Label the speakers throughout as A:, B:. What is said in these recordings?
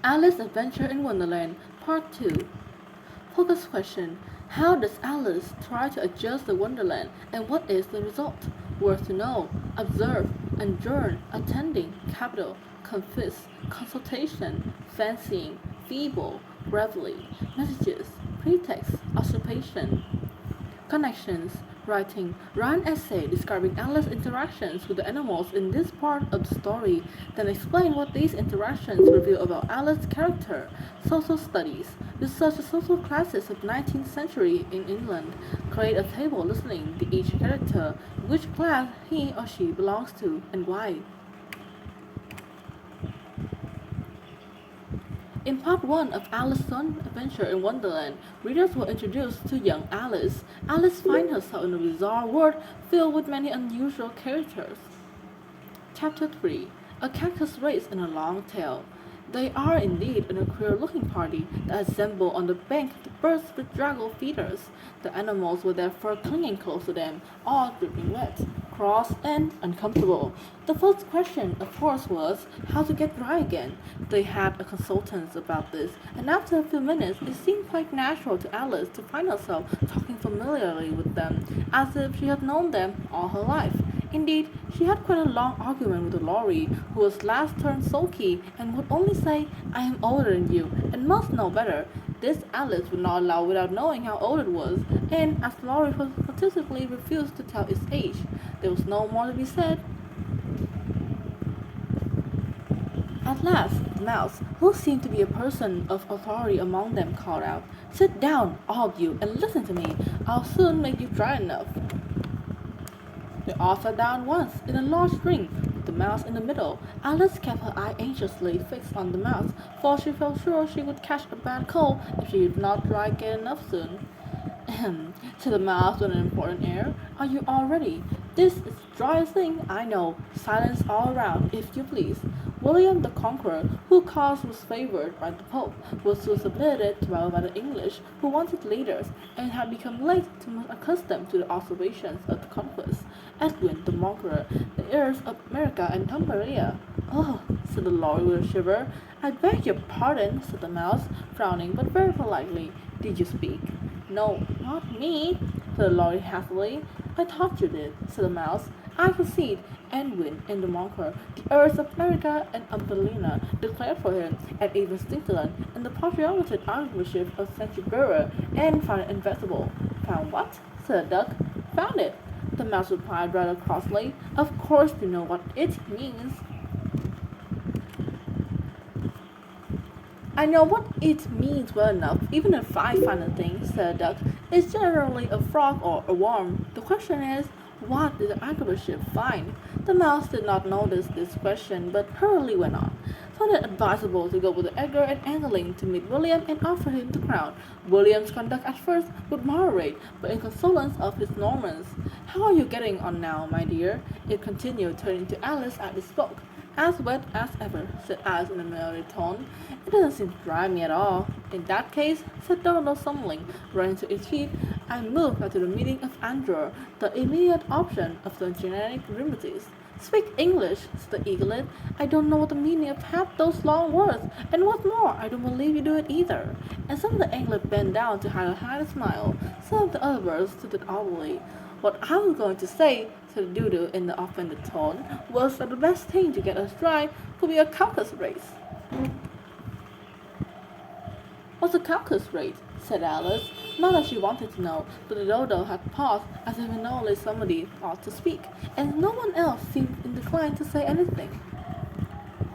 A: Alice's Adventure in Wonderland, Part 2. Focus question. How does Alice try to adjust the Wonderland and what is the result? Worth to know. Observe, adjourn, attending, capital, confess, consultation, fancying, feeble, reveille, messages, pretext, usurpation. Connections. Writing. Write an essay describing Alice's interactions with the animals in this part of the story, then explain what these interactions reveal about Alice's character. Social studies. Research the social classes of 19th century in England. Create a table listening to each character, which class he or she belongs to, and why. In part 1 of Alice's Adventure in Wonderland, readers were introduced to young Alice. Alice finds herself in a bizarre world filled with many unusual characters. Chapter 3. A cactus race and a long tail. They are indeed in a queer-looking party that assemble on the bank the birds with draggle feeders. The animals with their fur clinging close to them, all dripping wet, cross, and uncomfortable. The first question, of course, was how to get dry again. They had a consultant about this, and after a few minutes, it seemed quite natural to Alice to find herself talking familiarly with them, as if she had known them all her life. Indeed, she had quite a long argument with Laurie, who was last turned sulky and would only say, "I am older than you, and must know better." This Alice would not allow without knowing how old it was, and as Laurie positively refused to tell its age, there was no more to be said. At last, the mouse, who seemed to be a person of authority among them, called out, "Sit down, all of you, and listen to me. I'll soon make you dry enough." They all sat down once, in a large ring, with the mouse in the middle. Alice kept her eye anxiously fixed on the mouse, for she felt sure she would catch a bad cold if she did not dry get enough soon. "Ahem," said the mouse with an important air. "Are you all ready? This is the driest thing I know. Silence all around, if you please." William the Conqueror, whose cause was favored by the Pope, was soon submitted to by the English, who wanted leaders, and had become late too much accustomed to the observations of the conquest. Edwin the Conqueror, the heirs of America and Tumberia. "Oh," said the lord with a shiver. "I beg your pardon," said the mouse, frowning, but very politely. "Did you speak?" "No, not me," said the lord hastily. "I thought you did," said the mouse. "I concede. Edwin and the Conqueror, the heirs of America and Umbellina, declared for him, and even Switzerland, and the patriotic archbishop of Canterbury, and found it invincible." "Found what?" said the duck. "Found it," the mouse replied rather crossly. "Of course you know what it means." "I know what it means well enough, even if I find a thing," said the duck. "It's generally a frog or a worm. The question is, what did the archbishop find?" The mouse did not notice this question, but hurriedly went on. "Found it advisable to go with Edgar and Angeline to meet William and offer him the crown. William's conduct at first would moderate, but in consolence of his Normans. How are you getting on now, my dear?" it continued, turning to Alice as it spoke. "As wet as ever," said Alice in a mellow tone. "It doesn't seem to dry me at all." "In that case," said Dodo stumbling, running to his feet, "I move to the meeting of Andor, the immediate option of the genetic remedies." "Speak English," said the eaglet. "I don't know what the meaning of half those long words, and what's more, I don't believe you do it either." And some of the eaglet bent down to hide a smile. Some of the other birds stood audibly. "What I was going to say," said Dodo in the offended tone, "was that the best thing to get us dry would be a caucus race." "What's a caucus race?" said Alice, not that she wanted to know, but the dodo had paused as if only somebody ought to speak, and no one else seemed inclined to say anything.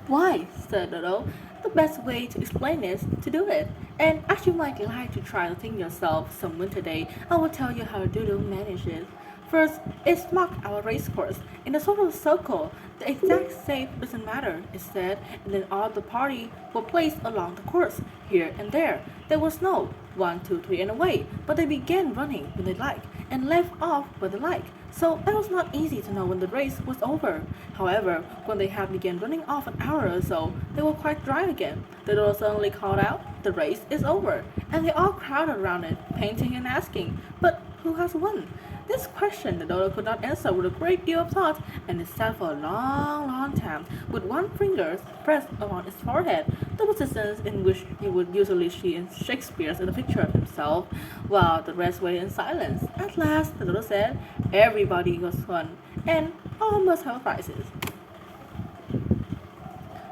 A: "Why," said Dodo, "the best way to explain is to do it. And as you might like to try the thing yourself some winter day, I will tell you how Dodo managed it. First, it's marked our race course in a sort of circle. The exact shape doesn't matter, it said, and then all the party were placed along the course, here and there. There was no 1, 2, 3 and away, but they began running when they liked, and left off when they liked. So it was not easy to know when the race was over. However, when they had begun running off an hour or so, they were quite dry again. The door suddenly called out, 'The race is over,' and they all crowded around it, painting and asking, 'But who has won?' This question the dodo could not answer with a great deal of thought, and it sat for a long, long time, with one finger pressed upon its forehead, the position in which you would usually see in Shakespeare's in the picture of himself, while the rest waited in silence. At last, the dodo said, "Everybody was fun, and all must have prizes."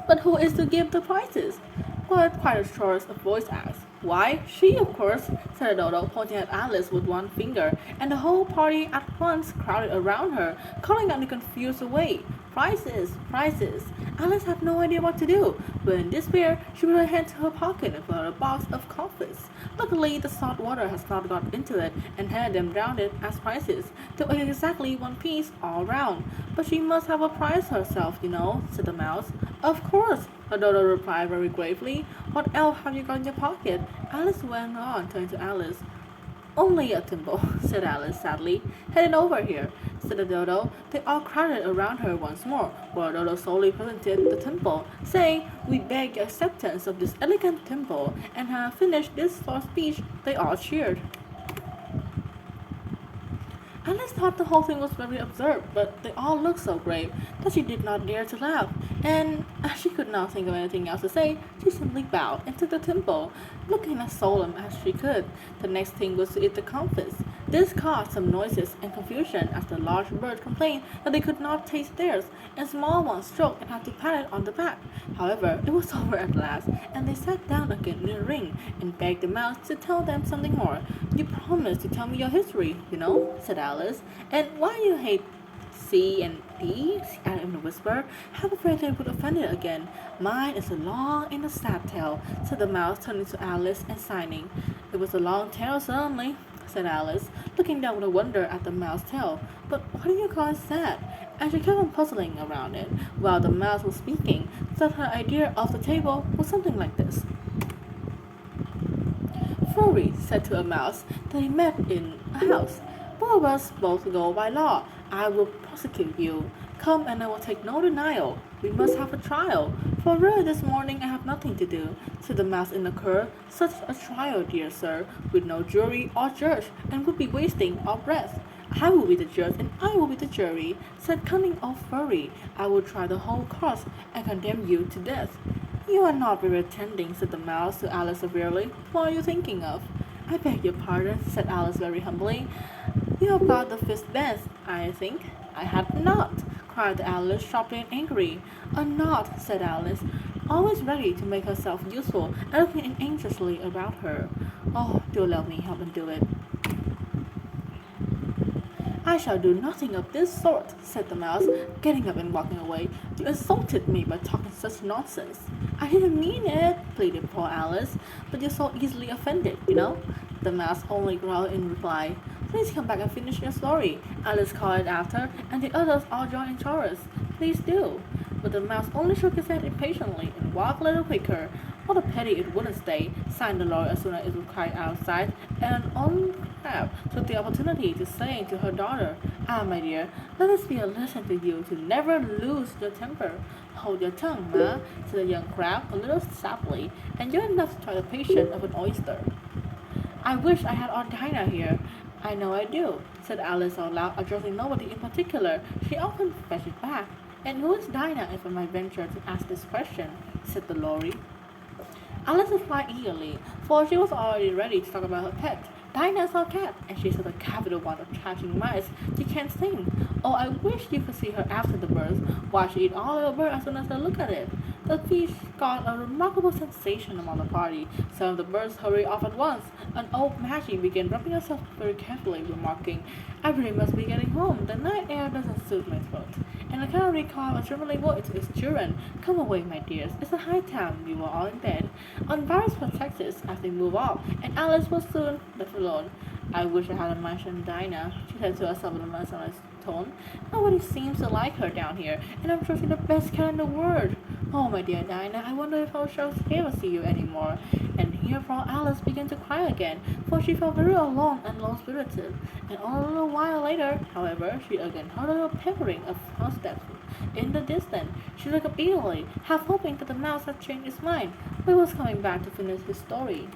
A: "But who is to give the prizes?" Quite a chorus of voice asked. "Why, she, of course," said Dodo, pointing at Alice with one finger, and the whole party at once crowded around her, calling out in a confused way, "Prizes! Prizes!" Alice had no idea what to do, but in despair she put her hand to her pocket and pulled out a box of comfits. Luckily, the salt water had not got into it, and handed them round it as prizes. They were exactly one piece all round. "But she must have a prize herself, you know," said the mouse. "Of course," the dodo replied very gravely. "What else have you got in your pocket?" Alice went on, turning to Alice. "Only a thimble," said Alice sadly. "Hand it over here," said the dodo. They all crowded around her once more, while the dodo slowly presented the thimble, saying, "We beg your acceptance of this elegant thimble," and having finished this short speech, they all cheered. Alice thought the whole thing was very absurd, but they all looked so grave that she did not dare to laugh, and as she could not think of anything else to say, she simply bowed and took the thimble, looking as solemn as she could. The next thing was to eat the comfits. This caused some noises and confusion, as the large birds complained that they could not taste theirs, and small ones stroked and had to pat it on the back. However, it was over at last, and they sat down again in a ring and begged the mouse to tell them something more. "You promised to tell me your history, you know," said Alice. "And why you hate C and D?" she added in a whisper. "I'm afraid they would offend it again. Mine is a long and a sad tale," said the mouse, turning to Alice and signing. "It was a long tale, certainly," said Alice, looking down with wonder at the mouse's tail. "But what do you call it sad?" And she kept on puzzling around it, while the mouse was speaking, so that her idea of the table was something like this. Furry said to a mouse that he met in a house, "Both of us both go by law. I will prosecute you. Come and I will take no denial. We must have a trial. For really this morning I have nothing to do," said the mouse in a cur. "Such a trial, dear sir, with no jury or judge, and would be wasting our breath." "I will be the judge and I will be the jury," said cunning old Furry. "I will try the whole cause and condemn you to death." "You are not very attending," said the mouse to Alice severely. "What are you thinking of?" "I beg your pardon," said Alice very humbly. "You have got the fifth dance, I think." "I had not," cried Alice sharply and angry. "A knot," said Alice, always ready to make herself useful and looking anxiously about her. "Oh, do let me help and do it." "I shall do nothing of this sort," said the mouse, getting up and walking away. "You insulted me by talking such nonsense." "I didn't mean it," pleaded poor Alice, "but you're so easily offended, you know." The mouse only growled in reply. "Please come back and finish your story," Alice called after, and the others all joined in chorus. "Please do." But the mouse only shook his head impatiently and walked a little quicker. "What a pity it wouldn't stay," sighed the lawyer as soon as it was quite outside, and an old crab took the opportunity to say to her daughter, "Ah, my dear, let this be a lesson to you to never lose your temper." "Hold your tongue, ma," said the young crab a little sharply, "and you're enough to try the patience of an oyster." "I wish I had our Dinah here." "I know I do," said Alice out loud, addressing nobody in particular. She often fetched it back. "And who is Dinah, if I might venture to ask this question?" said the lorry. Alice replied eagerly, for she was already ready to talk about her pet. "Dinah is our cat, and she's a capital one of catching mice. She can't sing. Oh, I wish you could see her after the birds. Why, she eats all the birds as soon as they look at it." The speech caused a remarkable sensation among the party. Some of the birds hurried off at once. An old Maggie began rubbing herself very carefully, remarking, "I really must be getting home. The night air doesn't suit my throat." And the canary called a trembling voice to its children, "Come away, my dears. It's a high time we were all in bed." On various pretexts as they moved off, and Alice was soon left alone. "I wish I hadn't mentioned Dinah," she said to herself in a merciless tone. "Nobody seems to like her down here, and I'm sure she's the best cat in the world. Oh, my dear Dinah, I wonder if I shall ever see you any more." And hereupon Alice began to cry again, for she felt very alone and low-spirited. And a little while later, however, she again heard a little peppering of footsteps in the distance. She looked up eagerly, half hoping that the mouse had changed its mind, but was coming back to finish his story.